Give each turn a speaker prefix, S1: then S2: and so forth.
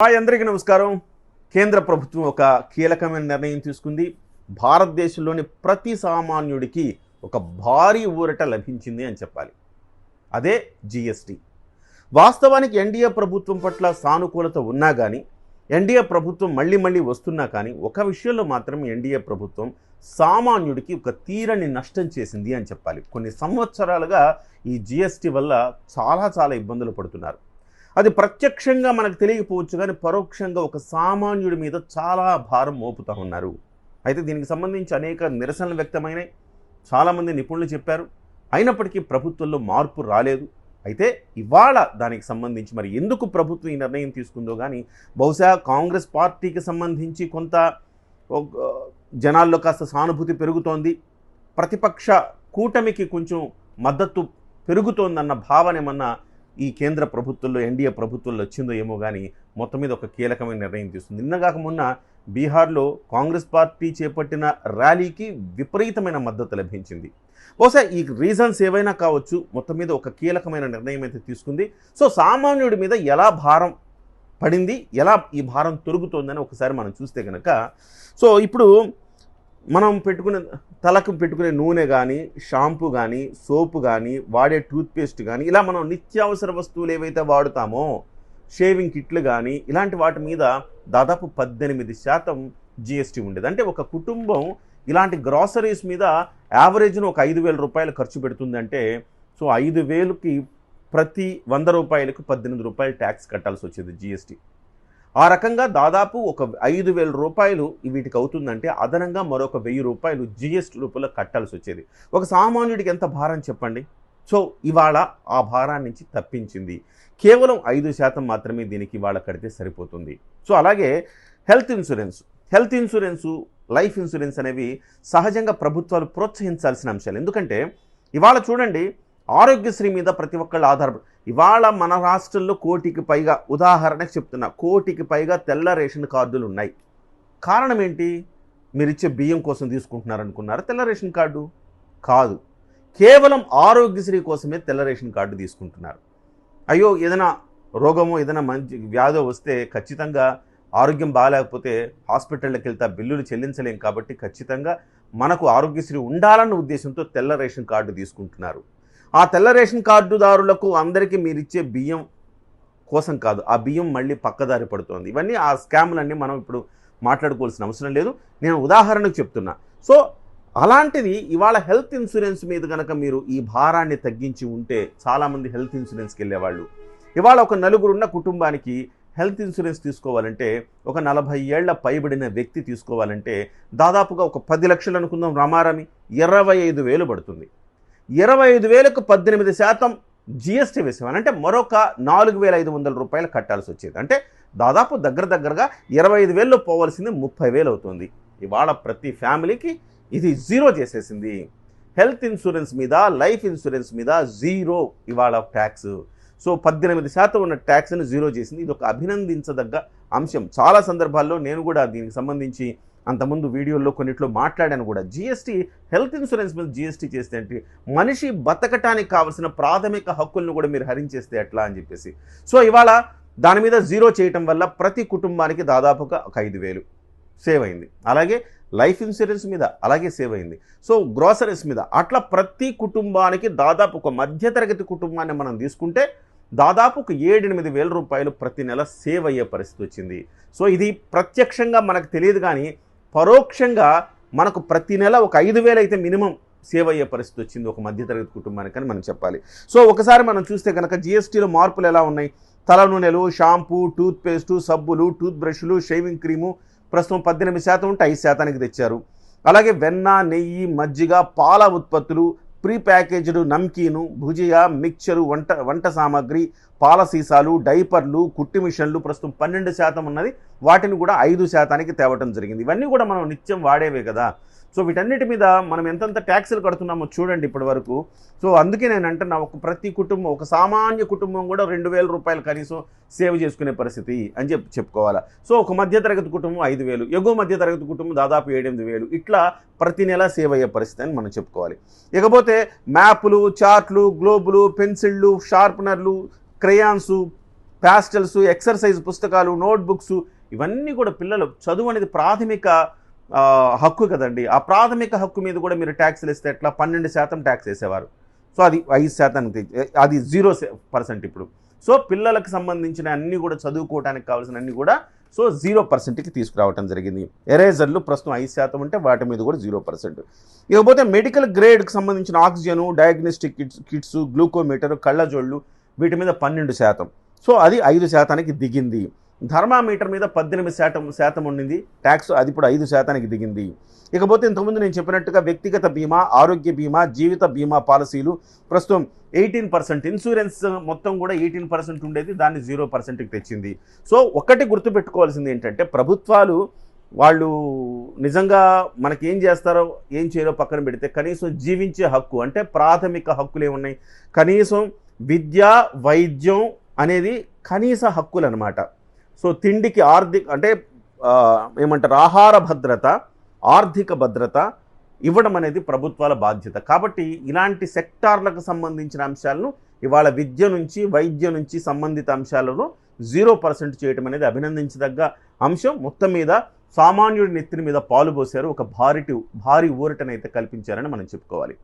S1: Hi అందరికీ నమస్కారం. కేంద్ర ప్రభుత్వం ఒక కీలకమైన నిర్ణయం తీసుకుంది. భారతదేశంలోని ప్రతి సామాన్యుడికి ఒక భారీ ఊరట లభించింది అని చెప్పాలి. అదే జిఎస్టి. వాస్తవానికి ఎన్డీఏ ప్రభుత్వం పట్ల సానుకూలత ఉన్నా కానీ, ఎన్డీఏ ప్రభుత్వం మళ్ళీ వస్తున్నా కానీ, ఒక విషయంలో మాత్రం ఎన్డీఏ ప్రభుత్వం సామాన్యుడికి ఒక తీరని నష్టం చేసింది అని చెప్పాలి. కొన్ని సంవత్సరాలుగా ఈ జిఎస్టి వల్ల చాలా ఇబ్బందులు పడుతున్నారు. అది ప్రత్యక్షంగా మనకు తెలియకపోవచ్చు కానీ పరోక్షంగా ఒక సామాన్యుడి మీద చాలా భారం మోపుతూ ఉన్నారు. అయితే దీనికి సంబంధించి అనేక నిరసనలు వ్యక్తమైనాయి, చాలామంది నిపుణులు చెప్పారు. అయినప్పటికీ ప్రభుత్వంలో మార్పు రాలేదు. అయితే ఇవాళ దానికి సంబంధించి మరి ఎందుకు ప్రభుత్వం ఈ నిర్ణయం తీసుకుందో కానీ, బహుశా కాంగ్రెస్ పార్టీకి సంబంధించి కొంత జనాల్లో కాస్త సానుభూతి పెరుగుతోంది, ప్రతిపక్ష కూటమికి కొంచెం మద్దతు పెరుగుతోందన్న భావన ఏమన్నా ఈ కేంద్ర ప్రభుత్వంలో ఎన్డీఏ ప్రభుత్వంలో వచ్చిందో ఏమో కానీ మొత్తం మీద ఒక కీలకమైన నిర్ణయం తీసుకుంది. నిన్నగాక మొన్న బీహార్లో కాంగ్రెస్ పార్టీ చేపట్టిన ర్యాలీకి విపరీతమైన మద్దతు లభించింది. బహుశా ఈ రీజన్స్ ఏవైనా కావచ్చు, మొత్తం మీద ఒక కీలకమైన నిర్ణయం అయితే తీసుకుంది. సో సామాన్యుడి మీద ఎలా భారం పడింది, ఎలా ఈ భారం తొలుగుతోందని ఒకసారి మనం చూస్తే కనుక, సో ఇప్పుడు మనం తలకు పెట్టుకునే నూనె కానీ, షాంపూ కానీ, సోపు కానీ, వాడే టూత్పేస్ట్ కానీ, ఇలా మనం నిత్యావసర వస్తువులు ఏవైతే వాడుతామో, షేవింగ్ కిట్లు కానీ, ఇలాంటి వాటి మీద దాదాపు 18% జిఎస్టీ ఉండేది. అంటే ఒక కుటుంబం ఇలాంటి గ్రాసరీస్ మీద యావరేజ్ను ఒక 5,000 రూపాయలు ఖర్చు పెడుతుందంటే, సో 5,000కి ప్రతి 100 రూపాయలకు 18 రూపాయలు ట్యాక్స్ కట్టాల్సి వచ్చేది జిఎస్టీ. ఆ రకంగా దాదాపు ఒక 5,000 రూపాయలు వీటికి అవుతుందంటే అదనంగా మరొక 1,000 రూపాయలు జిఎస్టీ రూపంలో కట్టాల్సి వచ్చేది. ఒక సామాన్యుడికి ఎంత భారం చెప్పండి. సో ఇవాళ ఆ భారాన్ని నుంచి తప్పించింది. కేవలం 5% మాత్రమే దీనికి ఇవాళ కడితే సరిపోతుంది. సో అలాగే హెల్త్ ఇన్సూరెన్సు, లైఫ్ ఇన్సూరెన్స్ అనేవి సహజంగా ప్రభుత్వాలు ప్రోత్సహించాల్సిన అంశాలు. ఎందుకంటే ఇవాళ చూడండి, ఆరోగ్యశ్రీ మీద ప్రతి ఒక్కళ్ళు ఆధారపడి, ఇవాళ మన రాష్ట్రంలో 1 కోటికి పైగా, ఉదాహరణకు చెప్తున్నా, 1 కోటికి పైగా తెల్ల రేషన్ కార్డులు ఉన్నాయి. కారణం ఏంటి? మీరు ఇచ్చే బియ్యం కోసం తీసుకుంటున్నారనుకున్నారా తెల్ల రేషన్ కార్డు? కాదు, కేవలం ఆరోగ్యశ్రీ కోసమే తెల్ల రేషన్ కార్డు తీసుకుంటున్నారు. అయ్యో ఏదైనా రోగమో ఏదైనా మంచి వ్యాధో వస్తే ఖచ్చితంగా ఆరోగ్యం బాగాలేకపోతే హాస్పిటల్కి వెళ్తే బిల్లులు చెల్లించలేం కాబట్టి ఖచ్చితంగా మనకు ఆరోగ్యశ్రీ ఉండాలన్న ఉద్దేశంతో తెల్ల రేషన్ కార్డు తీసుకుంటున్నారు. ఆ తెల్ల రేషన్ కార్డుదారులకు అందరికీ మీరు ఇచ్చే బియ్యం కోసం కాదు, ఆ బియ్యం మళ్ళీ పక్కదారి పడుతోంది. ఇవన్నీ ఆ స్కామ్లన్నీ మనం ఇప్పుడు మాట్లాడుకోవాల్సిన అవసరం లేదు, నేను ఉదాహరణకు చెప్తున్నా. సో అలాంటిది ఇవాళ హెల్త్ ఇన్సూరెన్స్ మీద కనుక మీరు ఈ భారాన్ని తగ్గించి ఉంటే, చాలామంది హెల్త్ ఇన్సూరెన్స్కి వెళ్ళేవాళ్ళు, ఇవాళ ఒక నలుగురున్న కుటుంబానికి హెల్త్ ఇన్సూరెన్స్ తీసుకోవాలంటే, ఒక 40 ఏళ్ల పైబడిన వ్యక్తి తీసుకోవాలంటే దాదాపుగా ఒక 10 లక్షలు అనుకుందాం, రామారామి 25,000 పడుతుంది. 25,000కు 18% జిఎస్టీ వేసేవాళ్ళు అంటే మరొక 4,500 రూపాయలు కట్టాల్సి వచ్చేది. అంటే దాదాపు దగ్గరగా 25,000లో పోవాల్సింది 30,000 అవుతుంది. ఇవాళ ప్రతి ఫ్యామిలీకి ఇది జీరో చేసేసింది. హెల్త్ ఇన్సూరెన్స్ మీద, లైఫ్ ఇన్సూరెన్స్ మీద జీరో ఇవాళ ట్యాక్స్. సో 18% ఉన్న ట్యాక్స్ని జీరో చేసింది. ఇది ఒక అభినందించదగ్గ అంశం. చాలా సందర్భాల్లో నేను కూడా దీనికి సంబంధించి అంతకుముందు వీడియోల్లో కొన్నిట్లో మాట్లాడాను కూడా. జిఎస్టీ, హెల్త్ ఇన్సూరెన్స్ మీద జిఎస్టీ చేస్తే అంటే మనిషి బతకటానికి కావాల్సిన ప్రాథమిక హక్కులను కూడా మీరు హరించేస్తే ఎట్లా అని చెప్పేసి. సో ఇవాళ దాని మీద జీరో చేయటం వల్ల ప్రతి కుటుంబానికి దాదాపుగా ఒక 5,000 సేవ్ అయింది. అలాగే లైఫ్ ఇన్సూరెన్స్ మీద అలాగే సేవ్ అయింది. సో గ్రోసరీస్ మీద అట్లా ప్రతి కుటుంబానికి దాదాపు ఒక మధ్యతరగతి కుటుంబాన్ని మనం తీసుకుంటే దాదాపు ఒక 7-8 వేల రూపాయలు ప్రతి నెల సేవ్ అయ్యే పరిస్థితి వచ్చింది. సో ఇది ప్రత్యక్షంగా మనకు తెలియదు కానీ పరోక్షంగా మనకు ప్రతి నెల ఒక 5,000 అయితే మినిమం సేవ్ అయ్యే పరిస్థితి వచ్చింది ఒక మధ్యతరగతి కుటుంబానికి అని మనం చెప్పాలి. సో ఒకసారి మనం చూస్తే కనుక జిఎస్టీలో మార్పులు ఎలా ఉన్నాయి. తల నూనెలు, షాంపూ, టూత్పేస్టు, సబ్బులు, టూత్ బ్రష్లు, షేవింగ్ క్రీము ప్రస్తుతం 18% ఉంటే 5%కి తెచ్చారు. అలాగే వెన్న, నెయ్యి, మజ్జిగ, పాల ఉత్పత్తులు, ప్రీ ప్యాకేజ్డ్ నమ్కీను, భుజియా, మిక్చరు, వంట సామాగ్రి, పాల సీసాలు, డైపర్లు, కుట్టి మిషన్లు ప్రస్తుతం 12% ఉన్నది, వాటిని కూడా 5%కి తేవటం జరిగింది. ఇవన్నీ కూడా మనం నిత్యం వాడేవే కదా. సో వీటన్నిటి మీద మనం ఎంతెంత ట్యాక్సులు కడుతున్నామో చూడండి ఇప్పటి వరకు. సో అందుకే నేను అంటున్నా, ప్రతి కుటుంబం, ఒక సామాన్య కుటుంబం కూడా 2,000 రూపాయలు కనీసం సేవ్ చేసుకునే పరిస్థితి అని చెప్పుకోవాలా. సో ఒక మధ్యతరగతి కుటుంబం 5,000, ఎగువ మధ్యతరగతి కుటుంబం దాదాపు 7-8,000, ఇట్లా ప్రతి నెల సేవ్ అయ్యే పరిస్థితి అని మనం చెప్పుకోవాలి. ఇకపోతే మ్యాప్లు, చార్ట్లు, గ్లోబులు, పెన్సిళ్ళు, షార్ప్నర్లు, క్రేయాన్సు, ప్యాస్టల్స్, ఎక్సర్సైజ్ పుస్తకాలు, నోట్బుక్స్ ఇవన్నీ కూడా పిల్లలు చదువు అనేది ప్రాథమిక హక్కు కదండి. ఆ ప్రాథమిక హక్కు మీద కూడా మీరు ట్యాక్స్లు ఇస్తే ఎట్లా? 12% ట్యాక్స్ వేసేవారు. సో అది 5%, అది 0% ఇప్పుడు. సో పిల్లలకు సంబంధించిన అన్నీ కూడా చదువుకోవడానికి కావాల్సిన అన్నీ కూడా 0%కి తీసుకురావటం జరిగింది. ఎరేజర్లు ప్రస్తుతం 5% ఉంటే వాటి మీద కూడా 0%. ఇకపోతే మెడికల్ గ్రేడ్కి సంబంధించిన ఆక్సిజను, డయాగ్నోస్టిక్ కిట్స్, గ్లూకోమీటర్, కళ్ళజోళ్ళు వీటి మీద 12%. సో అది 5%కి దిగింది. థర్మామీటర్ మీద 18% ఉండింది ట్యాక్స్, అది ఇప్పుడు 5%కి దిగింది. ఇకపోతే ఇంతకుముందు నేను చెప్పినట్టుగా వ్యక్తిగత బీమా, ఆరోగ్య బీమా, జీవిత బీమా పాలసీలు ప్రస్తుతం 18%. ఇన్సూరెన్స్ మొత్తం కూడా 18% ఉండేది, దాన్ని 0%కి తెచ్చింది. సో ఒకటి గుర్తుపెట్టుకోవాల్సింది ఏంటంటే, ప్రభుత్వాలు వాళ్ళు నిజంగా మనకి ఏం చేస్తారో ఏం చేయాలో పక్కన పెడితే కనీసం జీవించే హక్కు అంటే ప్రాథమిక హక్కులు ఏమున్నాయి? కనీసం విద్య, వైద్యం అనేది కనీస హక్కులు అనమాట. సో తిండికి అంటే ఏమంటారు, ఆహార భద్రత, ఆర్థిక భద్రత ఇవ్వడం అనేది ప్రభుత్వాల బాధ్యత. కాబట్టి ఇలాంటి సెక్టార్లకు సంబంధించిన అంశాలను ఇవాళ విద్య నుంచి, వైద్యం నుంచి సంబంధిత అంశాలను 0% చేయడం అనేది అభినందించదగ్గ అంశం. మొత్తం మీద సామాన్యుడి నెత్తిన మీద పాలు పోసారు, ఒక భారీ ఊరటనైతే కల్పించారని మనం చెప్పుకోవాలి.